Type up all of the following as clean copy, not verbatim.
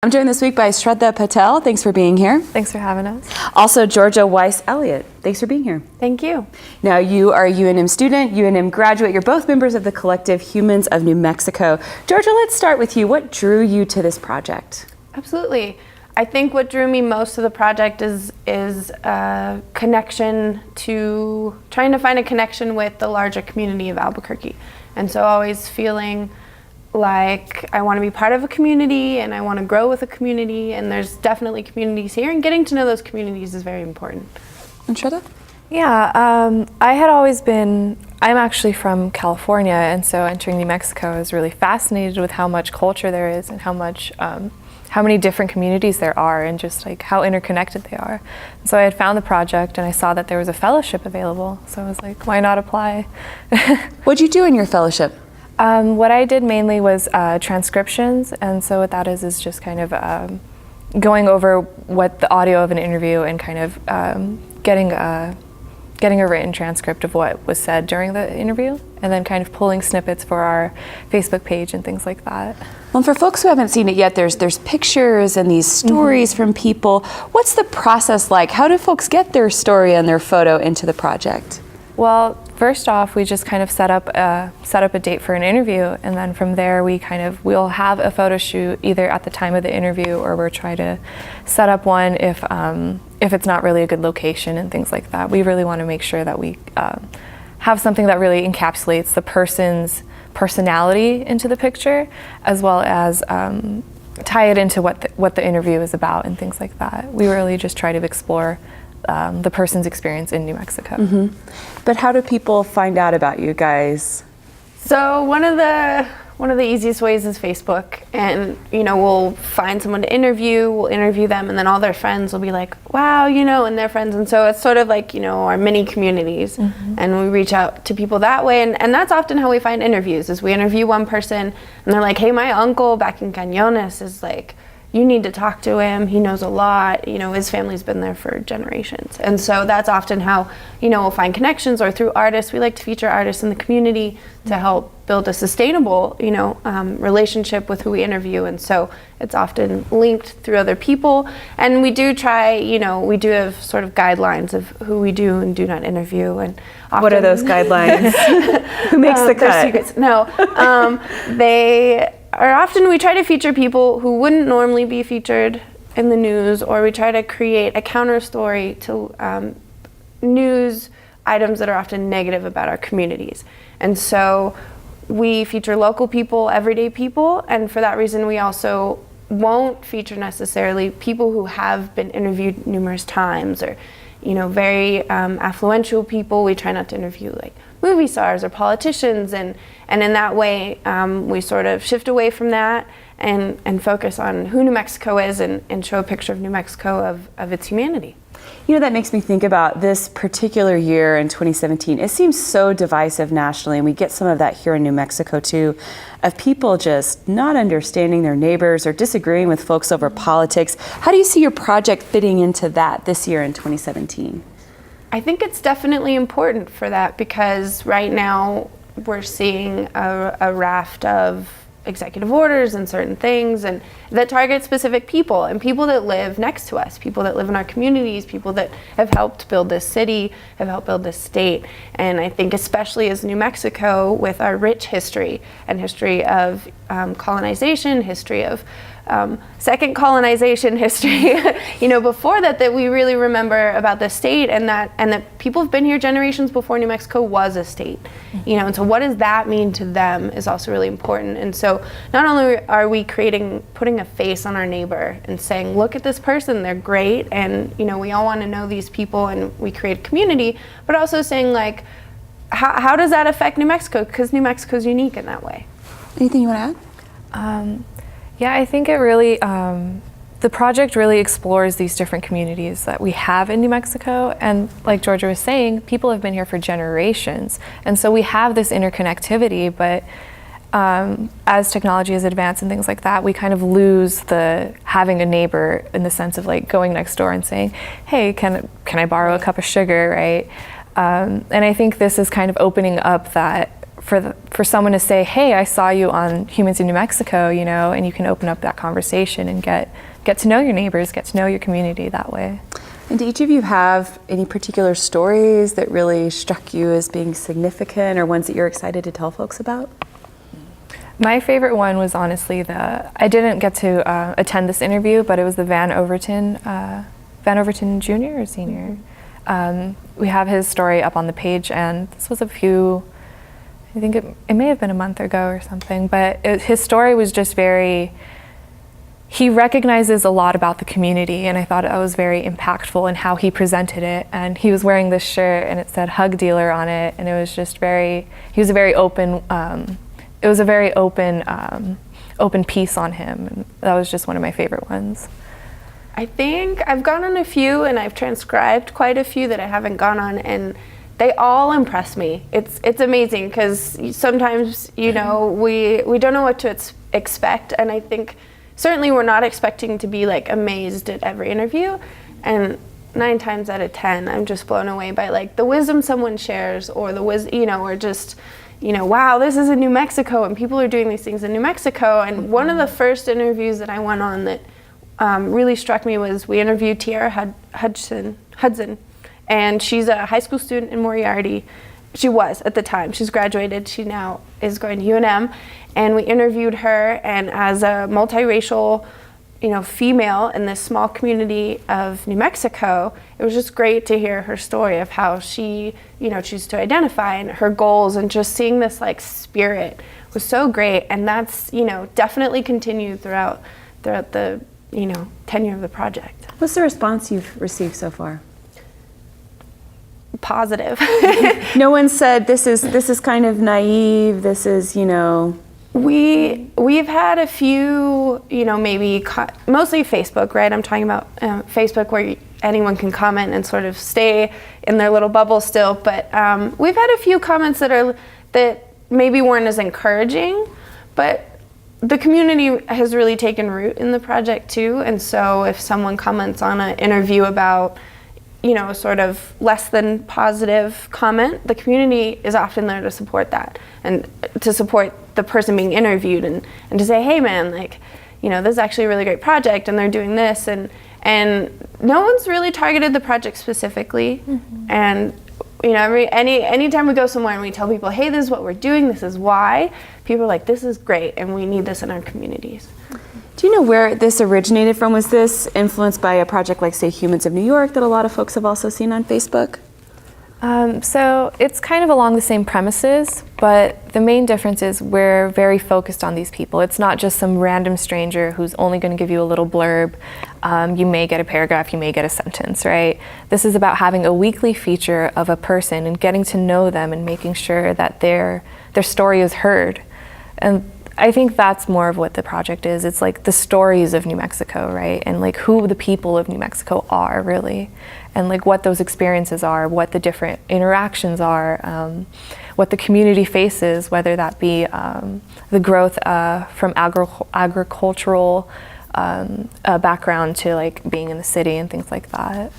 I'm joined this week by Shraddha Patel. Thanks for being here. Thanks for having us. Also, Georgia Weiss-Elliott. Thanks for being here. Thank you. Now, you are a UNM student, UNM graduate. You're both members of the collective Humans of New Mexico. Georgia, let's start with you. What drew you to this project? Absolutely. I think what drew me most to the project is a connection to trying to find a connection with the larger community of Albuquerque. And so always feeling like I want to be part of a community and I want to grow with a community, and there's definitely communities here, and getting to know those communities is very important. And Shraddha? Yeah, I had always been, I'm actually from California, and so entering New Mexico, I was really fascinated with how much culture there is and how many different communities there are, and just like how interconnected they are. And so I had found the project and I saw that there was a fellowship available, so I was like, why not apply? What'd you do in your fellowship? What I did mainly was transcriptions, and so what that is just kind of going over what the audio of an interview and kind of getting a written transcript of what was said during the interview, and then kind of pulling snippets for our Facebook page and things like that. Well, for folks who haven't seen it yet, there's pictures and these stories from people. What's the process like? How do folks get their story and their photo into the project? Well, first off, we just kind of set up a date for an interview, and then from there we'll have a photo shoot either at the time of the interview, or we'll try to set up one if it's not really a good location and things like that. We really want to make sure that we have something that really encapsulates the person's personality into the picture, as well as tie it into what the interview is about and things like that. We really just try to explore the person's experience in New Mexico. Mm-hmm. But how do people find out about you guys? So one of the easiest ways is Facebook, and we'll find someone to interview, we'll interview them, and then all their friends will be like, wow, and their friends, and so it's sort of like our mini communities, and we reach out to people that way, and that's often how we find interviews. Is we interview one person and they're like, hey, my uncle back in Cañones is like, you need to talk to him, he knows a lot, his family's been there for generations. And so that's often how, we'll find connections, or through artists. We like to feature artists in the community to help build a sustainable, relationship with who we interview. And so it's often linked through other people. And we do try, we do have sort of guidelines of who we do and do not interview. And often, what are those guidelines? Who makes the cut? No, we try to feature people who wouldn't normally be featured in the news, or we try to create a counter story to news items that are often negative about our communities. And so we feature local people, everyday people, and for that reason we also won't feature necessarily people who have been interviewed numerous times, or very affluential people. We try not to interview like movie stars or politicians, and in that way we sort of shift away from that and focus on who New Mexico is, and show a picture of New Mexico of its humanity. That makes me think about this particular year in 2017. It seems so divisive nationally, and we get some of that here in New Mexico too, of people just not understanding their neighbors or disagreeing with folks over politics. How do you see your project fitting into that this year in 2017? I think it's definitely important for that, because right now we're seeing a raft of executive orders and certain things and that target specific people, and people that live next to us, people that live in our communities, people that have helped build this city, have helped build this state. And I think especially as New Mexico, with our rich history and history of colonization, history of second colonization history, before that we really remember about the state, and that people have been here generations before New Mexico was a state, and so what does that mean to them is also really important. And so not only are we putting a face on our neighbor and saying, look at this person, they're great, and we all want to know these people, and we create a community, but also saying like, how does that affect New Mexico, because New Mexico is unique in that way. Anything you want to add? Yeah, I think it really, the project really explores these different communities that we have in New Mexico. And like Georgia was saying, people have been here for generations. And so we have this interconnectivity, but as technology has advanced and things like that, we kind of lose the having a neighbor in the sense of like going next door and saying, hey, can I borrow a cup of sugar, right? And I think this is kind of opening up that for someone to say, hey, I saw you on Humans in New Mexico, you know, and you can open up that conversation and get to know your neighbors, get to know your community that way. And do each of you have any particular stories that really struck you as being significant or ones that you're excited to tell folks about? My favorite one was honestly I didn't get to attend this interview, but it was the Van Overton Jr. or Senior. We have his story up on the page, and this was I think it may have been a month ago or something, but his story was just he recognizes a lot about the community, and I thought it was very impactful in how he presented it. And he was wearing this shirt and it said "Hug Dealer" on it, and it was just he was a very open, it was a very open piece on him, and that was just one of my favorite ones. I think I've gone on a few, and I've transcribed quite a few that I haven't gone on, and they all impress me. It's amazing, because sometimes, you know, we don't know what to expect, and I think certainly we're not expecting to be like amazed at every interview, and 9 times out of 10 I'm just blown away by like the wisdom someone shares, or the wisdom, you know, or just, you know, wow, this is in New Mexico and people are doing these things in New Mexico. And one of the first interviews that I went on that really struck me was we interviewed Tiara Hudson, and she's a high school student in Moriarty. She was at the time. She's graduated. She now is going to UNM. And we interviewed her, and as a multiracial, you know, female in this small community of New Mexico, it was just great to hear her story of how she, you know, chooses to identify and her goals, and just seeing this like spirit was so great. And that's, you know, definitely continued throughout the, you know, tenure of the project. What's the response you've received so far? Positive. No one said this is kind of naive, this is, you know. We've had a few, you know, maybe mostly Facebook, right? I'm talking about Facebook, where anyone can comment and sort of stay in their little bubble still. But we've had a few comments that maybe weren't as encouraging, but the community has really taken root in the project too. And so if someone comments on an interview about, you know, sort of less than positive comment, the community is often there to support that, and to support the person being interviewed, and to say, hey man, like, you know, this is actually a really great project and they're doing this, and no one's really targeted the project specifically. Mm-hmm. And you know, anytime we go somewhere and we tell people, hey, this is what we're doing, this is why, people are like, this is great and we need this in our communities. Do you know where this originated from? Was this influenced by a project like, say, Humans of New York, that a lot of folks have also seen on Facebook? So it's kind of along the same premises, but the main difference is we're very focused on these people. It's not just some random stranger who's only going to give you a little blurb. You may get a paragraph, you may get a sentence, right? This is about having a weekly feature of a person and getting to know them and making sure that their story is heard. And I think that's more of what the project is. It's like the stories of New Mexico, right? And like who the people of New Mexico are really, and like what those experiences are, what the different interactions are, what the community faces, whether that be the growth from agricultural background to like being in the city and things like that.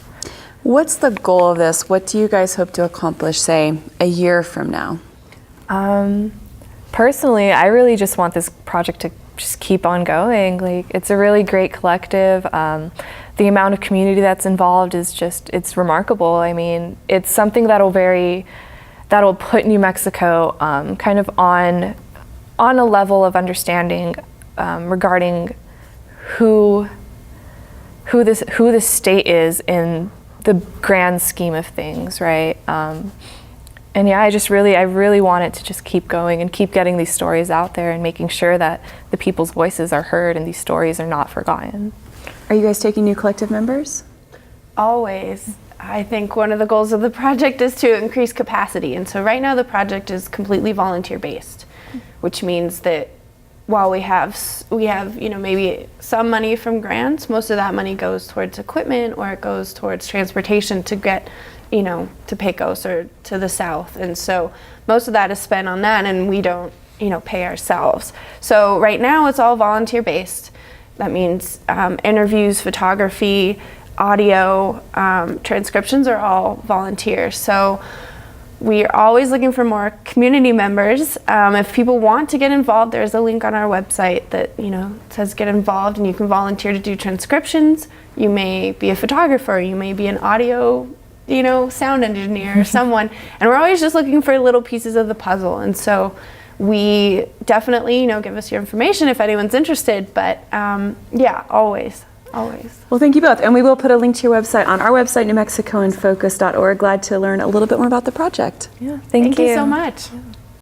What's the goal of this? What do you guys hope to accomplish, say, a year from now? Personally, I really just want this project to just keep on going. Like, it's a really great collective. The amount of community that's involved is just, it's remarkable. I mean, it's something that'll put New Mexico kind of on a level of understanding regarding who the state is in the grand scheme of things, right? And yeah, I really want it to just keep going and keep getting these stories out there and making sure that the people's voices are heard and these stories are not forgotten. Are you guys taking new collective members? Always. I think one of the goals of the project is to increase capacity. And so right now the project is completely volunteer-based, which means that while we have, you know, maybe some money from grants, most of that money goes towards equipment, or it goes towards transportation to get, you know, to Pecos or to the south. And so most of that is spent on that, and we don't, you know, pay ourselves. So right now it's all volunteer based. That means interviews, photography, audio, transcriptions are all volunteer. So we are always looking for more community members. If people want to get involved, there's a link on our website that says get involved, and you can volunteer to do transcriptions. You may be a photographer, you may be an audio, sound engineer or someone. And we're always just looking for little pieces of the puzzle. And so we definitely, give us your information if anyone's interested. But yeah, always. Well, thank you both. And we will put a link to your website on our website, newmexicoinfocus.org. Glad to learn a little bit more about the project. Yeah, thank you so much. Yeah.